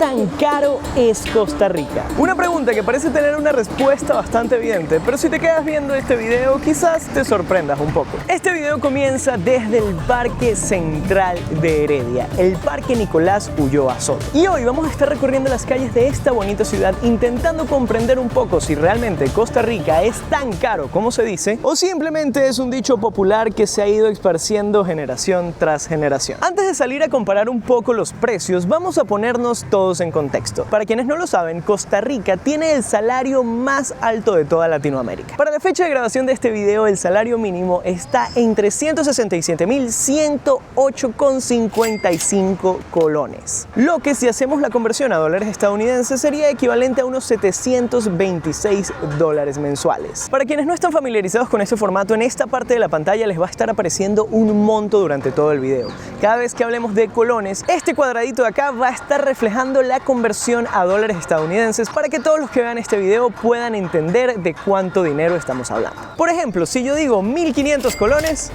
tan caro es Costa Rica? Una pregunta que parece tener una respuesta bastante evidente, pero si te quedas viendo este video quizás te sorprendas un poco. Este video comienza desde el Parque Central de Heredia, el Parque Nicolás Ulloa Soto. Y hoy vamos a estar recorriendo las calles de esta bonita ciudad intentando comprender un poco si realmente Costa Rica es tan caro como se dice o simplemente es un dicho popular que se ha ido esparciendo generación tras generación. Antes de salir a comparar un poco los precios, vamos a ponernos todos en contexto. Para quienes no lo saben, Costa Rica tiene el salario más alto de toda Latinoamérica. Para la fecha de grabación de este video, el salario mínimo está en 367.108,55 colones. Lo que si hacemos la conversión a dólares estadounidenses sería equivalente a unos 726 dólares mensuales. Para quienes no están familiarizados con este formato, en esta parte de la pantalla les va a estar apareciendo un monto durante todo el video. Cada vez que hablemos de colones, este cuadradito de acá va a estar reflejando la conversión a dólares estadounidenses para que todos los que vean este video puedan entender de cuánto dinero estamos hablando. Por ejemplo, si yo digo 1.500 colones,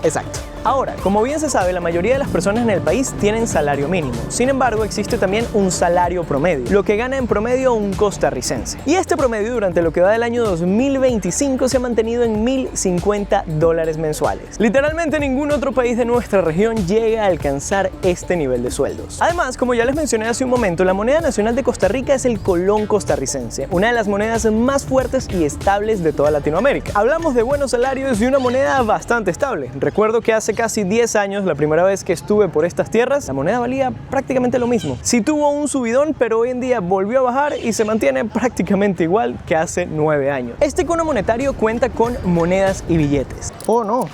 exacto. Ahora, como bien se sabe, la mayoría de las personas en el país tienen salario mínimo. Sin embargo, existe también un salario promedio, lo que gana en promedio un costarricense. Y este promedio durante lo que va del año 2025 se ha mantenido en 1.050 dólares mensuales. Literalmente ningún otro país de nuestra región llega a alcanzar este nivel de sueldos. Además, como ya les mencioné hace un momento, la moneda nacional de Costa Rica es el colón costarricense, una de las monedas más fuertes y estables de toda Latinoamérica. Hablamos de buenos salarios y una moneda bastante estable. Recuerdo que hace casi 10 años, la primera vez que estuve por estas tierras, la moneda valía prácticamente lo mismo. Sí tuvo un subidón, pero hoy en día volvió a bajar y se mantiene prácticamente igual que hace 9 años. Este cono monetario cuenta con monedas y billetes. ¡Oh, no!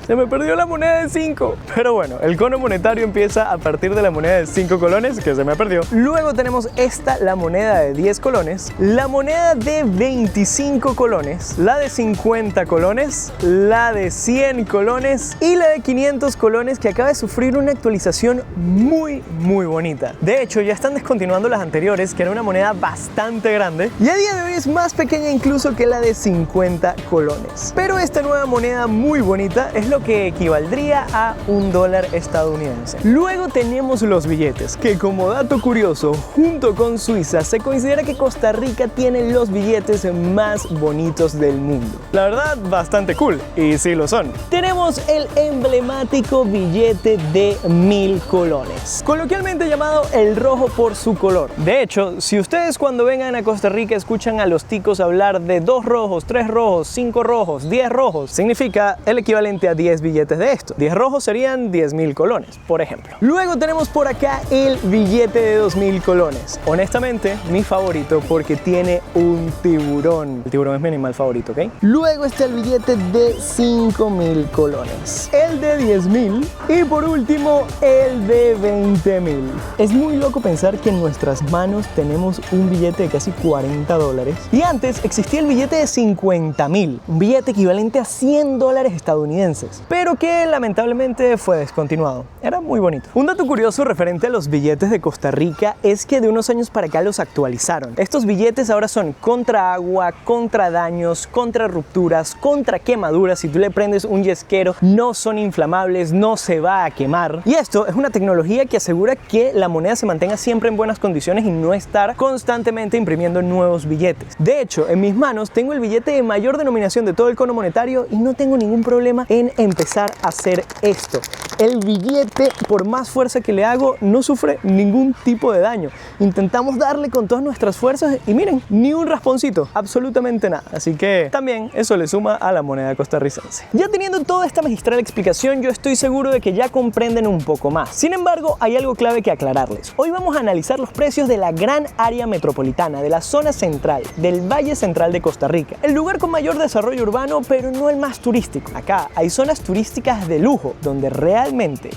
Se me perdió la moneda de 5. Pero bueno, el cono monetario empieza a partir de la moneda de 5 colones, que se me perdió. Luego tenemos esta, la moneda de 10 colones, la moneda de 25 colones, la de 50 colones, la de 100 colones y la de 500 colones, que acaba de sufrir una actualización muy bonita. De hecho, ya están descontinuando las anteriores, que era una moneda bastante grande, y a día de hoy es más pequeña incluso que la de 50 colones. Pero esta nueva moneda muy bonita es lo que equivaldría a $1 estadounidense. Luego tenemos los billetes, que como dato curioso, junto con Suiza, se considera que Costa Rica tiene los billetes más bonitos del mundo. La verdad, bastante cool, y sí lo son. Tenemos el emblemático billete de 1.000 colones, coloquialmente llamado el rojo por su color. De hecho, si ustedes cuando vengan a Costa Rica escuchan a los ticos hablar de 2 rojos, 3 rojos, 5 rojos, 10 rojos, significa el equivalente a 10 billetes de esto. 10 rojos serían 10.000 colones, por ejemplo. Luego tenemos por acá el billete de 2.000 colones. Honestamente, mi favorito porque tiene un tiburón. El tiburón es mi animal favorito, ¿ok? Luego está el billete de 5.000 colones, el de 10.000 y por último el de 20.000. Es muy loco pensar que en nuestras manos tenemos un billete de casi $40 y antes existía el billete de 50.000, un billete equivalente a $100 estadounidenses, pero que lamentablemente fue descontinuado. Era muy bonito. Un dato curioso referente a los billetes de Costa Rica es que de unos años para acá los actualizaron. Estos billetes ahora son contra agua, contra daños, contra rupturas, contra quemaduras. Si tú le prendes un yesquero, no son inflamables, no se va a quemar. Y esto es una tecnología que asegura que la moneda se mantenga siempre en buenas condiciones y no estar constantemente imprimiendo nuevos billetes. De hecho, en mis manos tengo el billete de mayor denominación de todo el cono monetario y no tengo ningún problema en empezar a hacer esto. El billete, por más fuerza que le hago, no sufre ningún tipo de daño. Intentamos darle con todas nuestras fuerzas y miren, ni un rasponcito, absolutamente nada. Así que también eso le suma a la moneda costarricense. Ya teniendo toda esta magistral explicación, yo estoy seguro de que ya comprenden un poco más. Sin embargo, hay algo clave que aclararles. Hoy vamos a analizar los precios de la gran área metropolitana, de la zona central, del Valle Central de Costa Rica. El lugar con mayor desarrollo urbano, pero no el más turístico. Acá hay zonas turísticas de lujo, donde realmente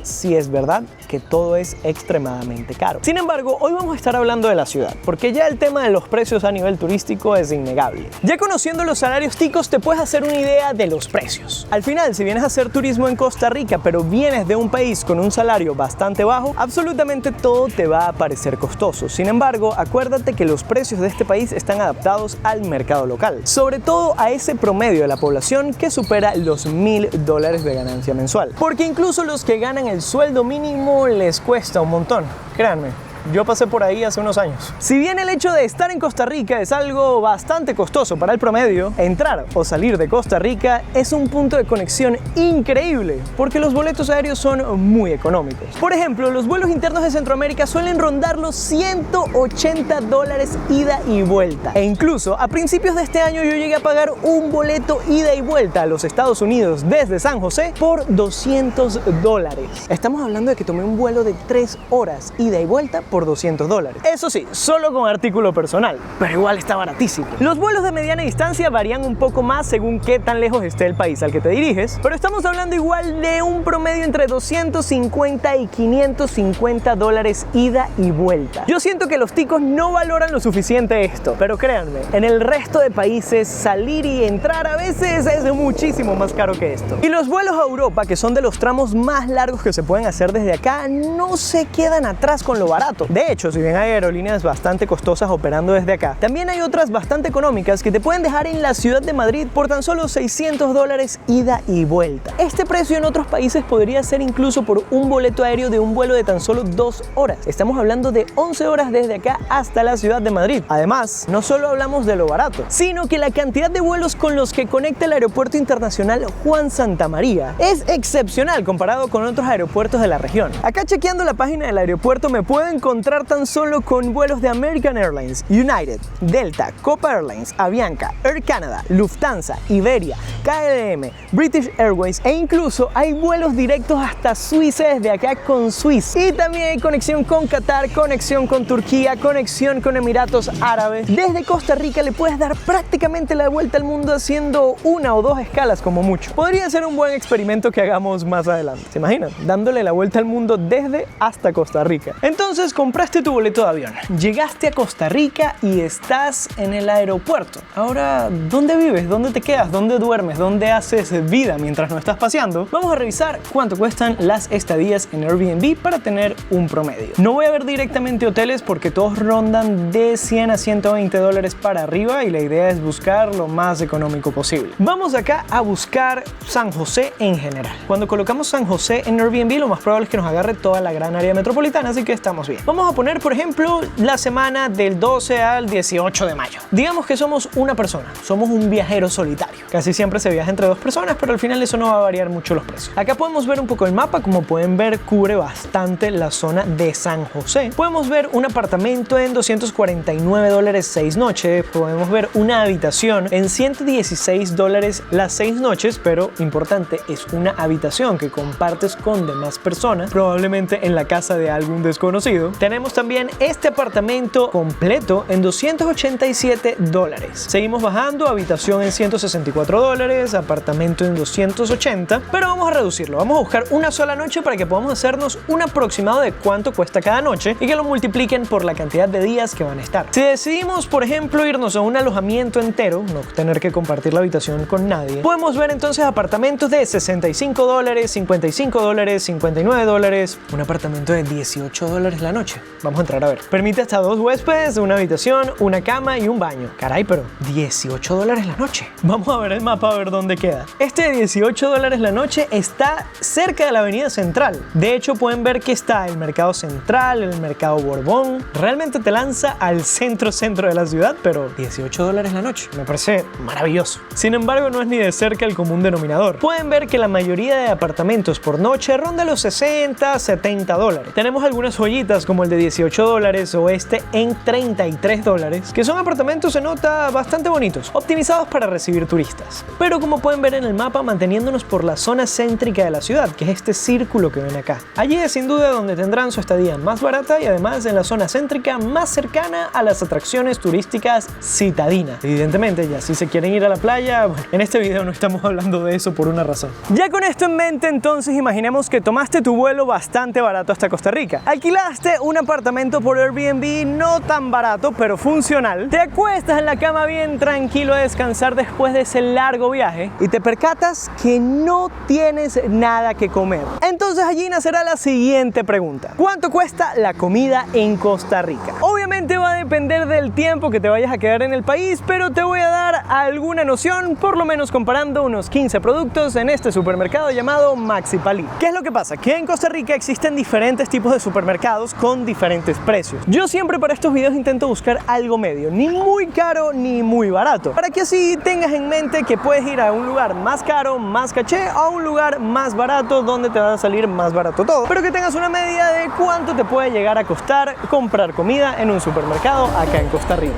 sí es verdad que todo es extremadamente caro. Sin embargo, hoy vamos a estar hablando de la ciudad, porque ya el tema de los precios a nivel turístico es innegable. Ya conociendo los salarios ticos te puedes hacer una idea de los precios. Al final, si vienes a hacer turismo en Costa Rica, pero vienes de un país con un salario bastante bajo, absolutamente todo te va a parecer costoso. Sin embargo, acuérdate que los precios de este país están adaptados al mercado local, sobre todo a ese promedio de la población que supera los $1.000 de ganancia mensual. Porque incluso los que ganan el sueldo mínimo les cuesta un montón, créanme. Yo pasé por ahí hace unos años. Si bien el hecho de estar en Costa Rica es algo bastante costoso para el promedio, entrar o salir de Costa Rica es un punto de conexión increíble, porque los boletos aéreos son muy económicos. Por ejemplo, los vuelos internos de Centroamérica suelen rondar los $180 ida y vuelta. E incluso a principios de este año yo llegué a pagar un boleto ida y vuelta a los Estados Unidos desde San José por $200. Estamos hablando de que tomé un vuelo de 3 horas ida y vuelta por $200. Eso sí, solo con artículo personal, pero igual está baratísimo. Los vuelos de mediana distancia varían un poco más según qué tan lejos esté el país al que te diriges, pero estamos hablando igual de un promedio entre $250 y $550 ida y vuelta. Yo siento que los ticos no valoran lo suficiente esto, pero créanme, en el resto de países salir y entrar a veces es muchísimo más caro que esto. Y los vuelos a Europa, que son de los tramos más largos que se pueden hacer desde acá, no se quedan atrás con lo barato. De hecho, si bien hay aerolíneas bastante costosas operando desde acá, también hay otras bastante económicas que te pueden dejar en la ciudad de Madrid por tan solo $600 ida y vuelta. Este precio en otros países podría ser incluso por un boleto aéreo de un vuelo de tan solo 2 horas. Estamos hablando de 11 horas desde acá hasta la ciudad de Madrid. Además, no solo hablamos de lo barato, sino que la cantidad de vuelos con los que conecta el aeropuerto internacional Juan Santamaría es excepcional comparado con otros aeropuertos de la región. Acá chequeando la página del aeropuerto me puedo encontrar tan solo con vuelos de American Airlines, United, Delta, Copa Airlines, Avianca, Air Canada, Lufthansa, Iberia, KLM, British Airways e incluso hay vuelos directos hasta Suiza desde acá con Swiss. Y también hay conexión con Qatar, conexión con Turquía, conexión con Emiratos Árabes. Desde Costa Rica le puedes dar prácticamente la vuelta al mundo haciendo 1 o 2 escalas como mucho. Podría ser un buen experimento que hagamos más adelante. ¿Se imaginan? Dándole la vuelta al mundo desde hasta Costa Rica. Entonces compraste tu boleto de avión, llegaste a Costa Rica y estás en el aeropuerto. Ahora, ¿dónde vives? ¿Dónde te quedas? ¿Dónde duermes? ¿Dónde haces vida mientras no estás paseando? Vamos a revisar cuánto cuestan las estadías en Airbnb para tener un promedio. No voy a ver directamente hoteles porque todos rondan de $100 a $120 para arriba y la idea es buscar lo más económico posible. Vamos acá a buscar San José en general. Cuando colocamos San José en Airbnb, lo más probable es que nos agarre toda la gran área metropolitana, así que estamos bien. Vamos a poner, por ejemplo, la semana del 12 al 18 de mayo. Digamos que somos una persona, somos un viajero solitario. Casi siempre se viaja entre 2 personas, pero al final eso no va a variar mucho los precios. Acá podemos ver un poco el mapa, como pueden ver, cubre bastante la zona de San José. Podemos ver un apartamento en $249 6 noches, podemos ver una habitación en $116 las 6 noches, pero importante, es una habitación que compartes con demás personas, probablemente en la casa de algún desconocido. Tenemos también este apartamento completo en $287. Seguimos bajando, habitación en $164, apartamento en $280, pero vamos a reducirlo. Vamos a buscar una sola noche para que podamos hacernos un aproximado de cuánto cuesta cada noche y que lo multipliquen por la cantidad de días que van a estar. Si decidimos, por ejemplo, irnos a un alojamiento entero, no tener que compartir la habitación con nadie, podemos ver entonces apartamentos de $65, $55, $59, un apartamento de $18 la noche. Vamos a entrar a ver. Permite hasta 2 huéspedes, una habitación, una cama y un baño. Caray, pero $18 la noche. Vamos a ver el mapa a ver dónde queda. Este de $18 la noche está cerca de la avenida Central. De hecho, pueden ver que está el Mercado Central, el Mercado Borbón. Realmente te lanza al centro de la ciudad, pero $18 la noche. Me parece maravilloso. Sin embargo, no es ni de cerca el común denominador. Pueden ver que la mayoría de apartamentos por noche ronda los $60, $70. Tenemos algunas joyitas como el de $18 o este en $33, que son apartamentos, se nota, bastante bonitos, optimizados para recibir turistas. Pero como pueden ver en el mapa, manteniéndonos por la zona céntrica de la ciudad, que es este círculo que ven acá. Allí es sin duda donde tendrán su estadía más barata y además en la zona céntrica más cercana a las atracciones turísticas citadinas. Evidentemente, ya si se quieren ir a la playa, bueno, en este video no estamos hablando de eso por una razón. Ya con esto en mente, entonces imaginemos que tomaste tu vuelo bastante barato hasta Costa Rica. Alquilaste un apartamento por Airbnb no tan barato, pero funcional. Te acuestas en la cama bien tranquilo a descansar después de ese largo viaje y te percatas que no tienes nada que comer. Entonces allí nacerá la siguiente pregunta: ¿cuánto cuesta la comida en Costa Rica? Obviamente Obviamente va a depender del tiempo que te vayas a quedar en el país, pero te voy a dar alguna noción, por lo menos comparando unos 15 productos en este supermercado llamado Maxi Palí. ¿Qué es lo que pasa? Que en Costa Rica existen diferentes tipos de supermercados con diferentes precios. Yo siempre para estos videos intento buscar algo medio, ni muy caro ni muy barato, para que así tengas en mente que puedes ir a un lugar más caro, más caché, o a un lugar más barato donde te va a salir más barato todo, pero que tengas una medida de cuánto te puede llegar a costar comprar comida en un supermercado acá en Costa Rica.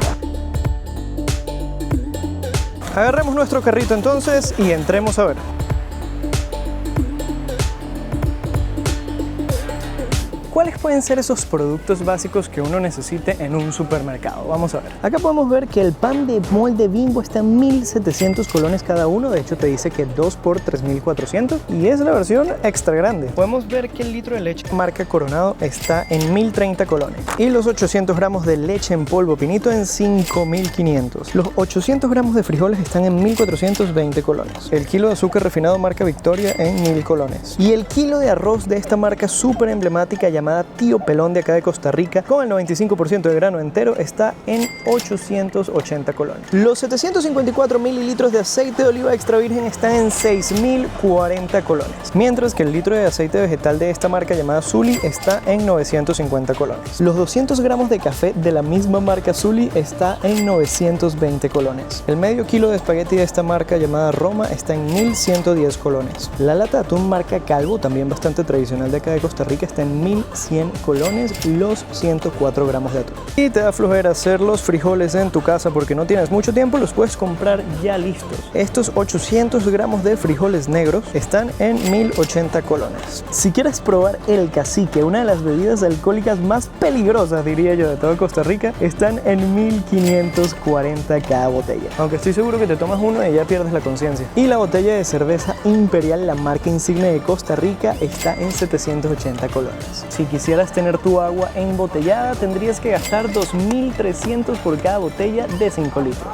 Agarremos nuestro carrito entonces y entremos a ver. ¿Cuáles pueden ser esos productos básicos que uno necesite en un supermercado? Vamos a ver. Acá podemos ver que el pan de molde Bimbo está en 1.700 colones cada uno. De hecho, te dice que 2 por 3.400 y es la versión extra grande. Podemos ver que el litro de leche marca Coronado está en 1.030 colones y los 800 gramos de leche en polvo Pinito en 5.500. Los 800 gramos de frijoles están en 1.420 colones. El kilo de azúcar refinado marca Victoria en 1.000 colones. Y el kilo de arroz de esta marca súper emblemática llamada Tío Pelón de acá de Costa Rica, con el 95% de grano entero, está en 880 colones. Los 754 mililitros de aceite de oliva extra virgen están en 6.040 colones, mientras que el litro de aceite vegetal de esta marca llamada Zully está en 950 colones. Los 200 gramos de café de la misma marca Zully está en 920 colones. El medio kilo de espagueti de esta marca llamada Roma está en 1.110 colones. La lata de atún marca Calvo, también bastante tradicional de acá de Costa Rica, está en 1.100 colones los 104 gramos de atún. Y te da flojera hacer los frijoles en tu casa porque no tienes mucho tiempo, los puedes comprar ya listos. Estos 800 gramos de frijoles negros están en 1.080 colones. Si quieres probar el cacique, una de las bebidas alcohólicas más peligrosas, diría yo, de todo Costa Rica, están en 1.540 cada botella. Aunque estoy seguro que te tomas uno y ya pierdes la conciencia. Y la botella de cerveza Imperial, la marca insignia de Costa Rica, está en 780 colones. Si quisieras tener tu agua embotellada, tendrías que gastar 2.300 por cada botella de 5 litros.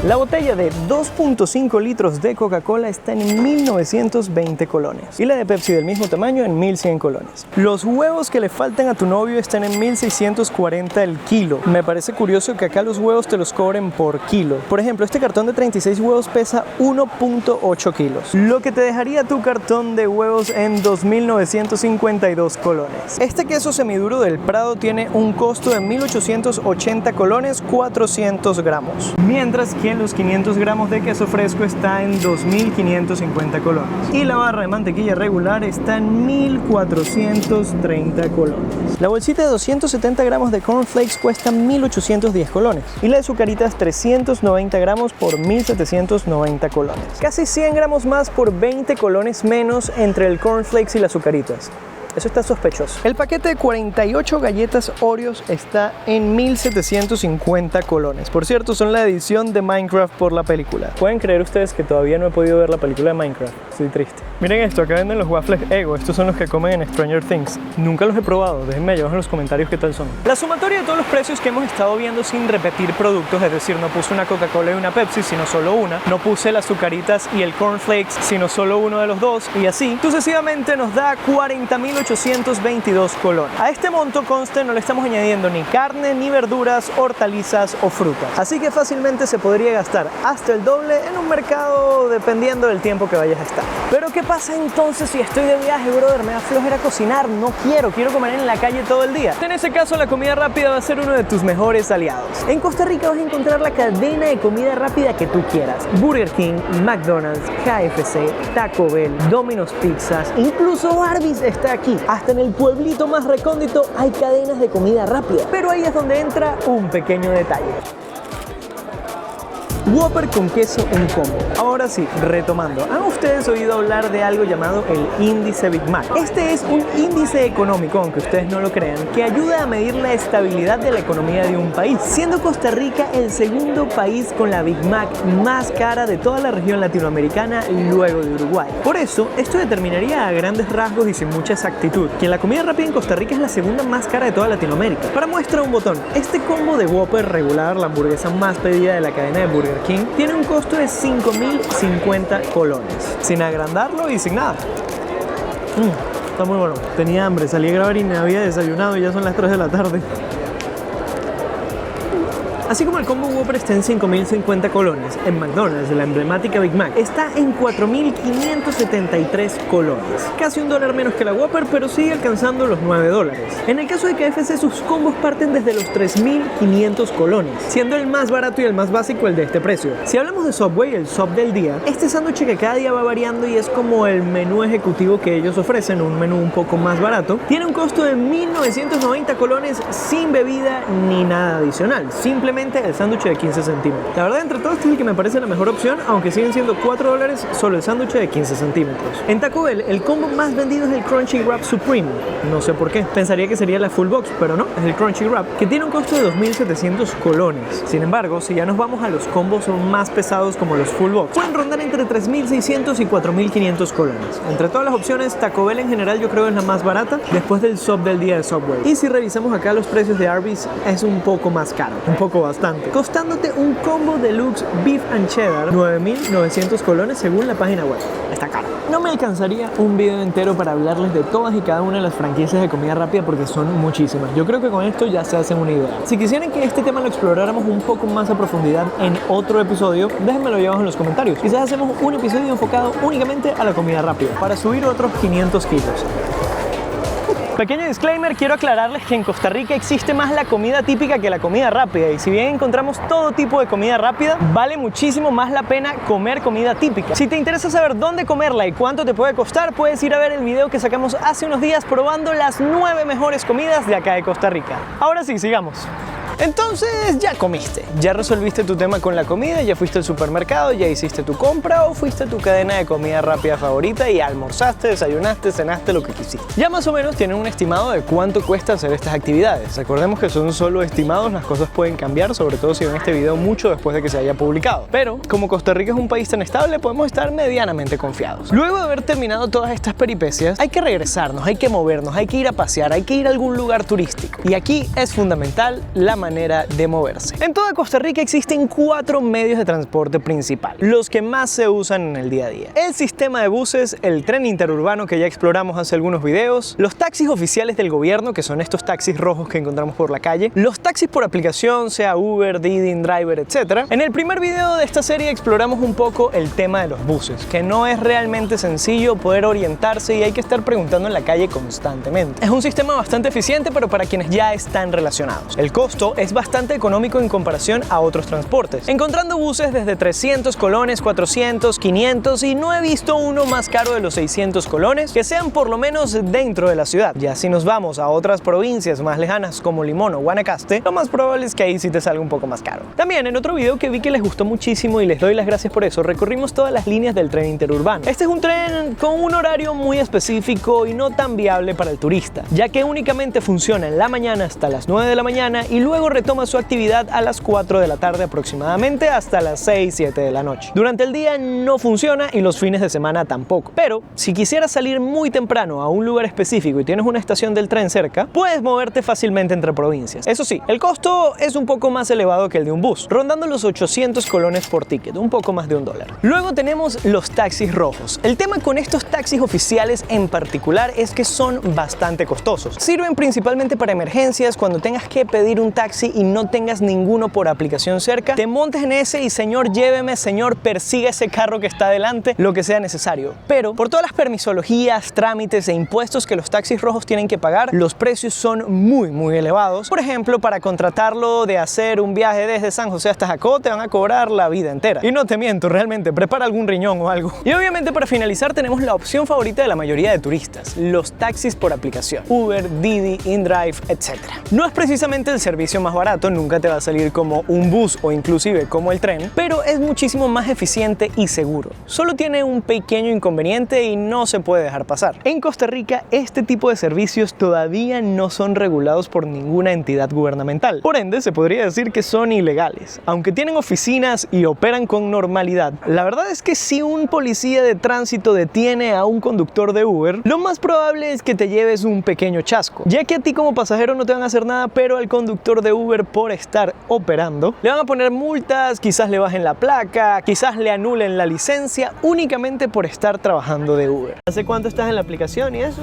La botella de 2.5 litros de Coca-Cola está en 1.920 colones y la de Pepsi del mismo tamaño en 1.100 colones. Los huevos que le faltan a tu novio están en 1.640 el kilo. Me parece curioso que acá los huevos te los cobren por kilo. Por ejemplo, este cartón de 36 huevos pesa 1.8 kilos, lo que te dejaría tu cartón de huevos en 2.952 colones. Este queso semiduro del Prado tiene un costo de 1.880 colones, 400 gramos, mientras que los 500 gramos de queso fresco está en 2.550 colones y la barra de mantequilla regular está en 1.430 colones. La bolsita de 270 gramos de cornflakes cuesta 1.810 colones y la de Zucaritas 390 gramos por 1.790 colones. Casi 100 gramos más por 20 colones menos entre el cornflakes y las Zucaritas. Eso está sospechoso. El paquete de 48 galletas Oreos está en 1.750 colones. Por cierto, son la edición de Minecraft por la película. ¿Pueden creer ustedes que todavía no he podido ver la película de Minecraft? Estoy triste. Miren esto, acá venden los waffles Eggo. Estos son los que comen en Stranger Things. Nunca los he probado. Déjenme allá abajo en los comentarios qué tal son. La sumatoria de todos los precios que hemos estado viendo sin repetir productos, es decir, no puse una Coca-Cola y una Pepsi, sino solo una. No puse las Zucaritas y el cornflakes, sino solo uno de los dos. Y así, sucesivamente nos da 40.822 colones. A este monto conste no le estamos añadiendo ni carne, ni verduras, hortalizas o frutas. Así que fácilmente se podría gastar hasta el doble en un mercado dependiendo del tiempo que vayas a estar. Pero ¿qué pasa entonces si estoy de viaje, brother? Me da flojera cocinar, no quiero comer en la calle todo el día. En ese caso la comida rápida va a ser uno de tus mejores aliados. En Costa Rica vas a encontrar la cadena de comida rápida que tú quieras. Burger King, McDonald's, KFC, Taco Bell, Domino's Pizzas, incluso Arby's está aquí. Hasta en el pueblito más recóndito hay cadenas de comida rápida. Pero ahí es donde entra un pequeño detalle. Whopper con queso en combo. Ahora sí, retomando. ¿Han ustedes oído hablar de algo llamado el índice Big Mac? Este es un índice económico, aunque ustedes no lo crean, que ayuda a medir la estabilidad de la economía de un país, siendo Costa Rica el segundo país con la Big Mac más cara de toda la región latinoamericana luego de Uruguay. Por eso, esto determinaría a grandes rasgos y sin mucha exactitud que la comida rápida en Costa Rica es la segunda más cara de toda Latinoamérica. Para muestra un botón, este combo de Whopper regular, la hamburguesa más pedida de la cadena de Burger King, tiene un costo de 5.050 colones, sin agrandarlo y sin nada. está muy bueno. Tenía hambre, salí a grabar y me había desayunado y ya son las 3 de la tarde. Así como el combo Whopper está en 5.050 colones, en McDonald's la emblemática Big Mac está en 4.573 colones. Casi $1 menos que la Whopper, pero sigue alcanzando los $9. En el caso de KFC, sus combos parten desde los 3.500 colones, siendo el más barato y el más básico el de este precio. Si hablamos de Subway, el sub del día, este sándwich que cada día va variando y es como el menú ejecutivo que ellos ofrecen, un menú un poco más barato, tiene un costo de 1.990 colones sin bebida ni nada adicional, simplemente el sándwich de 15 centímetros. La verdad, entre todos, este es el que me parece la mejor opción, aunque siguen siendo $4 solo el sándwich de 15 centímetros. En Taco Bell, el combo más vendido es el Crunchy Wrap Supreme. No sé por qué. Pensaría que sería la Full Box, pero no, es el Crunchy Wrap, que tiene un costo de 2.700 colones. Sin embargo, si ya nos vamos a los combos más pesados como los Full Box, pueden rondar entre 3.600 y 4.500 colones. Entre todas las opciones, Taco Bell en general yo creo es la más barata, después del sub del día de Subway. Y si revisamos acá los precios de Arby's, es un poco más caro, un poco bastante, costándote un combo deluxe beef and cheddar 9.900 colones según la página web. Está caro. No me alcanzaría un video entero para hablarles de todas y cada una de las franquicias de comida rápida porque son muchísimas. Yo creo que con esto ya se hacen una idea. Si quisieran que este tema lo exploráramos un poco más a profundidad en otro episodio, déjenmelo ahí abajo en los comentarios. Quizás hacemos un episodio enfocado únicamente a la comida rápida para subir otros 500 kilos. Pequeño disclaimer, quiero aclararles que en Costa Rica existe más la comida típica que la comida rápida, y si bien encontramos todo tipo de comida rápida, vale muchísimo más la pena comer comida típica. Si te interesa saber dónde comerla y cuánto te puede costar, puedes ir a ver el video que sacamos hace unos días probando las 9 mejores comidas de acá de Costa Rica. Ahora sí, sigamos. Entonces ya comiste, ya resolviste tu tema con la comida, ya fuiste al supermercado, ya hiciste tu compra o fuiste a tu cadena de comida rápida favorita y almorzaste, desayunaste, cenaste, lo que quisiste. Ya más o menos tienen un estimado de cuánto cuesta hacer estas actividades. Recordemos que son solo estimados, las cosas pueden cambiar, sobre todo si ven este video mucho después de que se haya publicado. Pero como Costa Rica es un país tan estable, podemos estar medianamente confiados. Luego de haber terminado todas estas peripecias, hay que regresarnos, hay que movernos, hay que ir a pasear, hay que ir a algún lugar turístico. Y aquí es fundamental la manera de moverse. En toda Costa Rica existen 4 medios de transporte principal, los que más se usan en el día a día: el sistema de buses, el tren interurbano que ya exploramos hace algunos videos, los taxis oficiales del gobierno, que son estos taxis rojos que encontramos por la calle, los taxis por aplicación, sea Uber, Didi, InDriver, etc. En el primer video de esta serie exploramos un poco el tema de los buses, que no es realmente sencillo poder orientarse y hay que estar preguntando en la calle constantemente. Es un sistema bastante eficiente, pero para quienes ya están relacionados. El costo es bastante económico en comparación a otros transportes, encontrando buses desde 300 colones, 400, 500 y no he visto uno más caro de los 600 colones que sean por lo menos dentro de la ciudad. Ya si nos vamos a otras provincias más lejanas como Limón o Guanacaste, lo más probable es que ahí sí te salga un poco más caro. También en otro video que vi que les gustó muchísimo y les doy las gracias por eso, recorrimos todas las líneas del tren interurbano. Este es un tren con un horario muy específico y no tan viable para el turista, ya que únicamente funciona en la mañana hasta las 9 de la mañana y luego retoma su actividad a las 4 de la tarde aproximadamente hasta las 6, 7 de la noche. Durante el día no funciona y los fines de semana tampoco. Pero si quisieras salir muy temprano a un lugar específico y tienes una estación del tren cerca, puedes moverte fácilmente entre provincias. Eso sí, el costo es un poco más elevado que el de un bus, rondando los 800 colones por ticket, un poco más de $1. Luego tenemos los taxis rojos. El tema con estos taxis oficiales en particular es que son bastante costosos. Sirven principalmente para emergencias, cuando tengas que pedir un taxi y no tengas ninguno por aplicación cerca, te montes en ese y señor lléveme, señor persiga ese carro que está adelante, lo que sea necesario. Pero por todas las permisologías, trámites e impuestos que los taxis rojos tienen que pagar, los precios son muy elevados. Por ejemplo, para contratarlo de hacer un viaje desde San José hasta Jacó te van a cobrar la vida entera. Y no te miento, realmente, prepara algún riñón o algo. Y obviamente para finalizar tenemos la opción favorita de la mayoría de turistas, los taxis por aplicación, Uber, Didi, InDrive, etc. No es precisamente el servicio más barato, nunca te va a salir como un bus o inclusive como el tren, pero es muchísimo más eficiente y seguro. Solo tiene un pequeño inconveniente y no se puede dejar pasar. En Costa Rica, este tipo de servicios todavía no son regulados por ninguna entidad gubernamental. Por ende, se podría decir que son ilegales. Aunque tienen oficinas y operan con normalidad, la verdad es que si un policía de tránsito detiene a un conductor de Uber, lo más probable es que te lleves un pequeño chasco, ya que a ti como pasajero no te van a hacer nada, pero al conductor de Uber, por estar operando, le van a poner multas, quizás le bajen la placa, quizás le anulen la licencia únicamente por estar trabajando de Uber. ¿Hace cuánto estás en la aplicación y eso?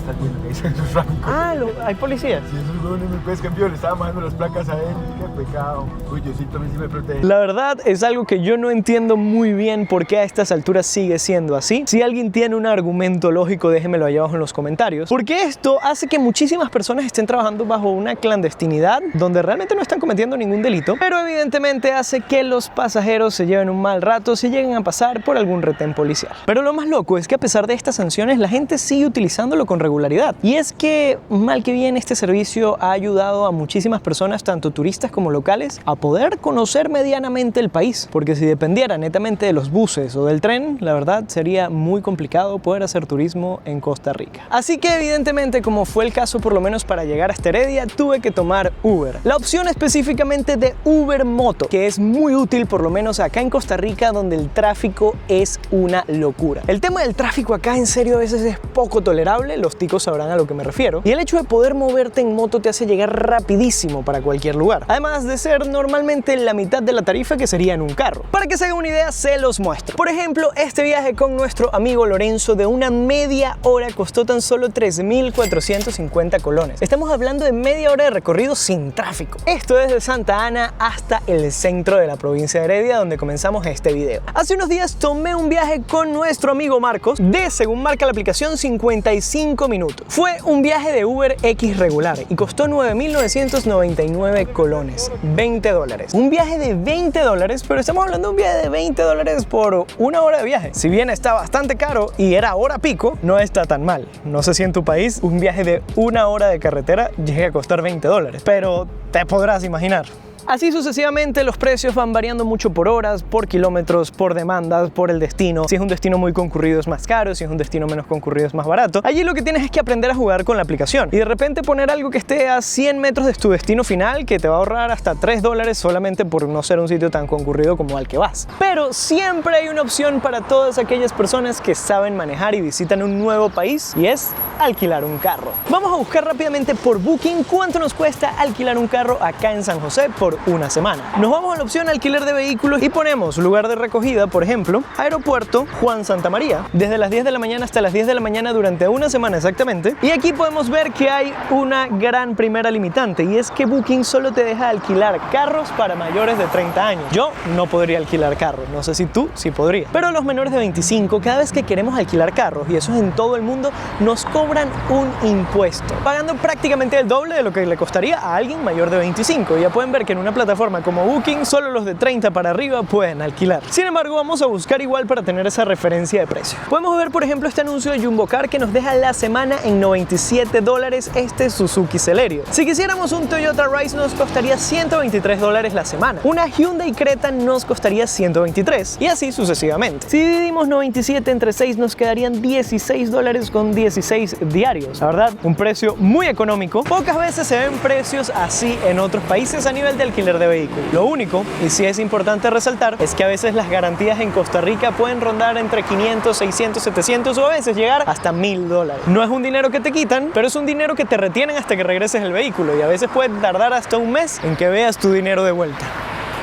estás viendo que dicen sus francos. Ah, ¿hay policías? Si esos huevones me pescan, le estaban bajando las placas a él. Qué pecado. Uy, Diosito a mí sí me protege. La verdad es algo que yo no entiendo muy bien por qué a estas alturas sigue siendo así. Si alguien tiene un argumento lógico, déjenmelo allá abajo en los comentarios. Porque esto hace que muchísimas personas estén trabajando bajo una clandestinidad donde realmente no están cometiendo ningún delito, pero evidentemente hace que los pasajeros se lleven un mal rato si llegan a pasar por algún retén policial. Pero lo más loco es que a pesar de estas sanciones, la gente sigue utilizándolo con regularidad. Y es que, mal que bien, este servicio ha ayudado a muchísimas personas, tanto turistas como locales, a poder conocer medianamente el país. Porque si dependiera netamente de los buses o del tren, la verdad sería muy complicado poder hacer turismo en Costa Rica. Así que evidentemente, como fue el caso por lo menos para llegar hasta Heredia, tuve que tomar Uber. La opción específicamente de Uber Moto, que es muy útil por lo menos acá en Costa Rica, donde el tráfico es una locura. El tema del tráfico acá en serio a veces es poco tolerable, los ticos sabrán a lo que me refiero, y el hecho de poder moverte en moto te hace llegar rapidísimo para cualquier lugar, además de ser normalmente la mitad de la tarifa que sería en un carro. Para que se hagan una idea, se los muestro. Por ejemplo, este viaje con nuestro amigo Lorenzo de una media hora costó tan solo 3.450 colones. Estamos hablando de media hora de recorrido sin tráfico. Esto desde Santa Ana hasta el centro de la provincia de Heredia, donde comenzamos este video. Hace unos días tomé un viaje con nuestro amigo Marcos de, según marca la aplicación, 55 minutos. Fue un viaje de Uber X regular y costó 9.999 colones, $20. Un viaje de $20, pero estamos hablando de un viaje de $20 por una hora de viaje. Si bien está bastante caro y era hora pico, no está tan mal. No sé si en tu país un viaje de una hora de carretera llegue a costar $20, pero te podrás imaginar. Así sucesivamente, los precios van variando mucho por horas, por kilómetros, por demandas, por el destino. Si es un destino muy concurrido es más caro, si es un destino menos concurrido es más barato. Allí lo que tienes es que aprender a jugar con la aplicación y de repente poner algo que esté a 100 metros de tu destino final, que te va a ahorrar hasta $3 solamente por no ser un sitio tan concurrido como al que vas. Pero siempre hay una opción para todas aquellas personas que saben manejar y visitan un nuevo país, y es alquilar un carro. Vamos a buscar rápidamente por Booking cuánto nos cuesta alquilar un carro acá en San José por una semana. Nos vamos a la opción alquiler de vehículos y ponemos lugar de recogida, por ejemplo, Aeropuerto Juan Santa María, desde las 10 de la mañana hasta las 10 de la mañana durante una semana exactamente. Y aquí podemos ver que hay una gran primera limitante, y es que Booking solo te deja alquilar carros para mayores de 30 años. Yo no podría alquilar carros, no sé si tú sí podrías. Pero los menores de 25, cada vez que queremos alquilar carros, y eso es en todo el mundo, nos cobran un impuesto, pagando prácticamente el doble de lo que le costaría a alguien mayor de 25. Ya pueden ver que en una plataforma como Booking, solo los de 30 para arriba pueden alquilar. Sin embargo, vamos a buscar igual para tener esa referencia de precio. Podemos ver, por ejemplo, este anuncio de Jumbo Car que nos deja la semana en $97 este Suzuki Celerio. Si quisiéramos un Toyota Rise nos costaría $123 la semana. Una Hyundai Creta nos costaría $123 y así sucesivamente. Si dividimos 97 entre 6 nos quedarían $16 con 16 diarios. La verdad, un precio muy económico. Pocas veces se ven precios así en otros países a nivel de alquiler de vehículos. Lo único, y sí es importante resaltar, es que a veces las garantías en Costa Rica pueden rondar entre 500, 600, 700 o a veces llegar hasta $1.000. No es un dinero que te quitan, pero es un dinero que te retienen hasta que regreses el vehículo, y a veces puede tardar hasta un mes en que veas tu dinero de vuelta.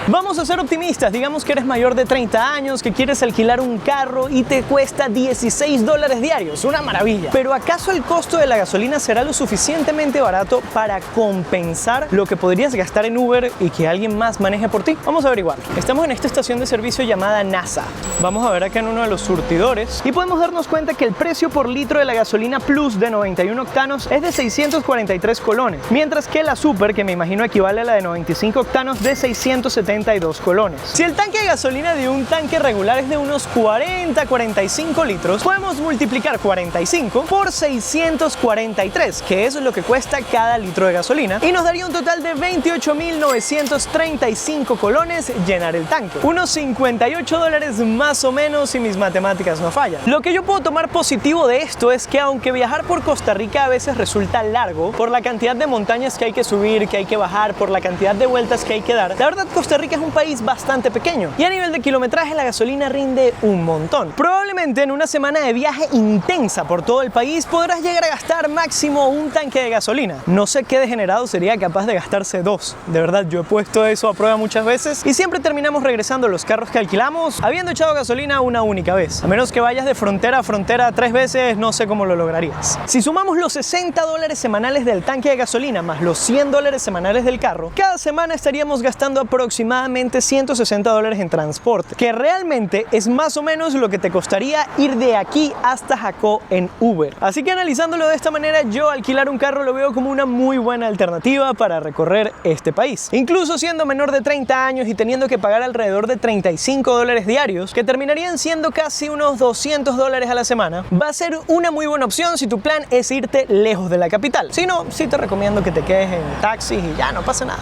Vamos a ser optimistas, digamos que eres mayor de 30 años, que quieres alquilar un carro y te cuesta $16 diarios, una maravilla. Pero ¿acaso el costo de la gasolina será lo suficientemente barato para compensar lo que podrías gastar en Uber y que alguien más maneje por ti? Vamos a averiguar. Estamos en esta estación de servicio llamada NASA. Vamos a ver acá en uno de los surtidores y podemos darnos cuenta que el precio por litro de la gasolina Plus de 91 octanos es de 643 colones, mientras que la Super, que me imagino equivale a la de 95 octanos, de 672 colones. Si el tanque de gasolina de un tanque regular es de unos 40-45 litros, podemos multiplicar 45 por 643, que es lo que cuesta cada litro de gasolina, y nos daría un total de 28.935 colones llenar el tanque. Unos $58 más o menos si mis matemáticas no fallan. Lo que yo puedo tomar positivo de esto es que aunque viajar por Costa Rica a veces resulta largo, por la cantidad de montañas que hay que subir, que hay que bajar, por la cantidad de vueltas que hay que dar, la verdad Costa Rica Rica es un país bastante pequeño y a nivel de kilometraje la gasolina rinde un montón. Probablemente en una semana de viaje intensa por todo el país podrás llegar a gastar máximo un tanque de gasolina. No sé qué degenerado sería capaz de gastarse 2. De verdad, yo he puesto eso a prueba muchas veces y siempre terminamos regresando a los carros que alquilamos habiendo echado gasolina una única vez. A menos que vayas de frontera a frontera 3 veces, no sé cómo lo lograrías. Si sumamos los $60 semanales del tanque de gasolina más los $100 semanales del carro, cada semana estaríamos gastando aproximadamente $160 en transporte, que realmente es más o menos lo que te costaría ir de aquí hasta Jacó en Uber. Así que analizándolo de esta manera, yo alquilar un carro lo veo como una muy buena alternativa para recorrer este país. Incluso siendo menor de 30 años y teniendo que pagar alrededor de $35 diarios, que terminarían siendo casi unos $200 a la semana, va a ser una muy buena opción si tu plan es irte lejos de la capital. Si no, sí te recomiendo que te quedes en taxis y ya no pasa nada.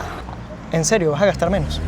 En serio, vas a gastar menos.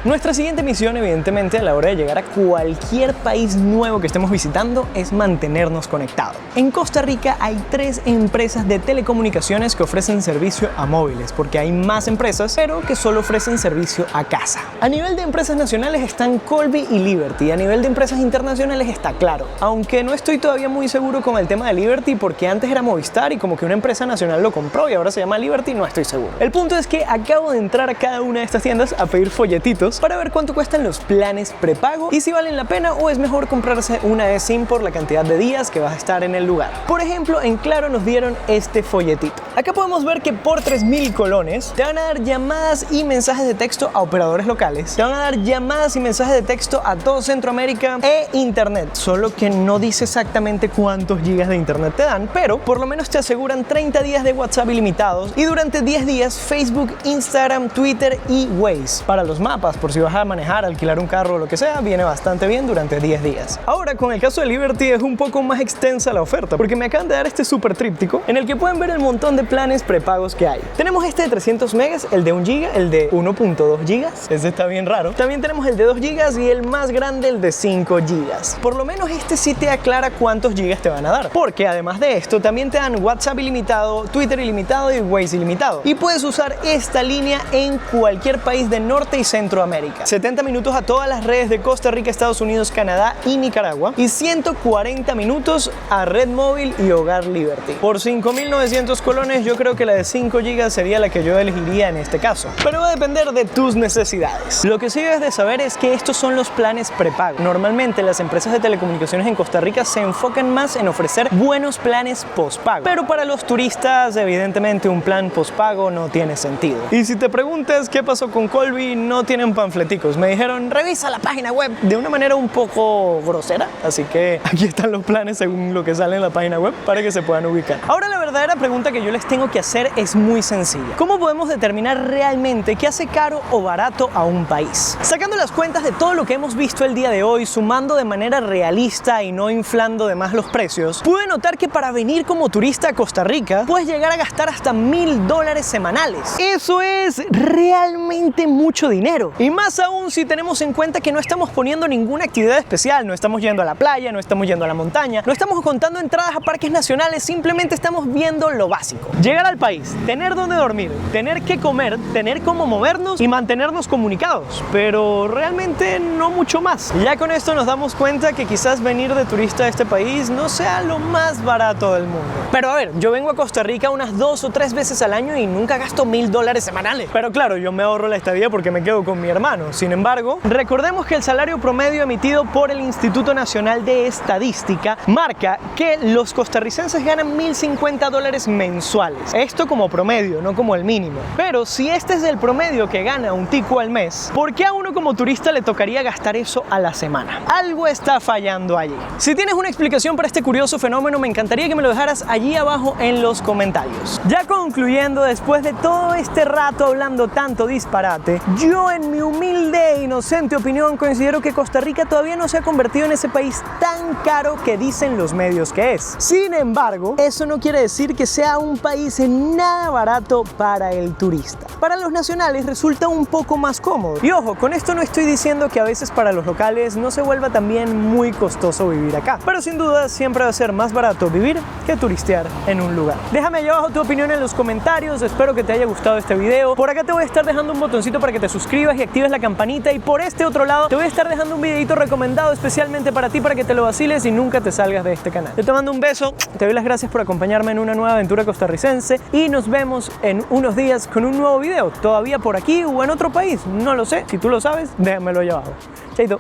Nuestra siguiente misión, evidentemente, a la hora de llegar a cualquier país nuevo que estemos visitando, es mantenernos conectados. En Costa Rica hay 3 empresas de telecomunicaciones que ofrecen servicio a móviles, porque hay más empresas, pero que solo ofrecen servicio a casa. A nivel de empresas nacionales están Colby y Liberty, a nivel de empresas internacionales está Claro. Aunque no estoy todavía muy seguro con el tema de Liberty, porque antes era Movistar y como que una empresa nacional lo compró y ahora se llama Liberty, no estoy seguro. El punto es que acabo de entrar a cada una de estas tiendas a pedir folletitos para ver cuánto cuestan los planes prepago y si valen la pena o es mejor comprarse una eSIM por la cantidad de días que vas a estar en el lugar. Por ejemplo, en Claro nos dieron este folletito. Acá podemos ver que por 3.000 colones te van a dar llamadas y mensajes de texto a operadores locales, te van a dar llamadas y mensajes de texto a todo Centroamérica e internet, solo que no dice exactamente cuántos gigas de internet te dan, pero por lo menos te aseguran 30 días de WhatsApp ilimitados y durante 10 días Facebook, Instagram, Twitter y Waze. Para los mapas, por si vas a manejar, alquilar un carro o lo que sea, viene bastante bien durante 10 días. Ahora, con el caso de Liberty es un poco más extensa la oferta, porque me acaban de dar este súper tríptico en el que pueden ver el montón de planes prepagos que hay. Tenemos este de 300 megas, el de 1 giga, el de 1.2 gigas, ese está bien raro. También tenemos el de 2 gigas y el más grande, el de 5 gigas. Por lo menos este sí te aclara cuántos gigas te van a dar, porque además de esto también te dan WhatsApp ilimitado, Twitter ilimitado y Waze ilimitado. Y puedes usar esta línea en cualquier país de Norte y Centroamérica. 70 minutos a todas las redes de Costa Rica, Estados Unidos, Canadá y Nicaragua y 140 minutos a Red Móvil y Hogar Liberty. Por 5.900 colones yo creo que la de 5 GB sería la que yo elegiría en este caso, pero va a depender de tus necesidades. Lo que sí debes de saber es que estos son los planes prepago. Normalmente las empresas de telecomunicaciones en Costa Rica se enfocan más en ofrecer buenos planes postpago, pero para los turistas evidentemente un plan postpago no tiene sentido. Y si te preguntas qué pasó con Colby, no tienen panfleticos. Me dijeron, revisa la página web de una manera un poco grosera, así que aquí están los planes según lo que sale en la página web para que se puedan ubicar. Ahora la verdadera pregunta que yo les tengo que hacer es muy sencilla. ¿Cómo podemos determinar realmente qué hace caro o barato a un país? Sacando las cuentas de todo lo que hemos visto el día de hoy, sumando de manera realista y no inflando de más los precios, pude notar que para venir como turista a Costa Rica puedes llegar a gastar hasta $1.000 semanales. Eso es realmente mucho dinero, y más aún si tenemos en cuenta que no estamos poniendo ninguna actividad especial, no estamos yendo a la playa, no estamos yendo a la montaña, no estamos contando entradas a parques nacionales, simplemente estamos viendo lo básico. Llegar al país, tener dónde dormir, tener qué comer, tener cómo movernos y mantenernos comunicados, pero realmente no mucho más. Y ya con esto nos damos cuenta que quizás venir de turista a este país no sea lo más barato del mundo. Pero a ver, yo vengo a Costa Rica unas 2 o 3 veces al año y nunca gasto $1.000 semanales. Pero claro, yo me ahorro la estadía porque me quedo con mi hermano. Sin embargo, recordemos que el salario promedio emitido por el Instituto Nacional de Estadística marca que los costarricenses ganan $1.050 mensuales. Esto como promedio, no como el mínimo. Pero si este es el promedio que gana un tico al mes, ¿por qué a uno como turista le tocaría gastar eso a la semana? Algo está fallando allí. Si tienes una explicación para este curioso fenómeno, me encantaría que me lo dejaras allí abajo en los comentarios. Ya concluyendo, después de todo este rato hablando tanto disparate, yo en mi humilde e inocente opinión considero que Costa Rica todavía no se ha convertido en ese país tan tan caro que dicen los medios que es. Sin embargo, eso no quiere decir que sea un país nada barato para el turista. Para los nacionales resulta un poco más cómodo. Y ojo, con esto no estoy diciendo que a veces para los locales no se vuelva también muy costoso vivir acá, pero sin duda siempre va a ser más barato vivir que turistear en un lugar. Déjame allá abajo tu opinión en los comentarios, espero que te haya gustado este video. Por acá te voy a estar dejando un botoncito para que te suscribas y actives la campanita, y por este otro lado te voy a estar dejando un videito recomendado especialmente para ti, para que te lo vaciles y nunca te salgas de este canal. Yo te mando un beso, te doy las gracias por acompañarme en una nueva aventura costarricense y nos vemos en unos días con un nuevo video, todavía por aquí o en otro país, no lo sé. Si tú lo sabes, déjamelo allá abajo. Chaito.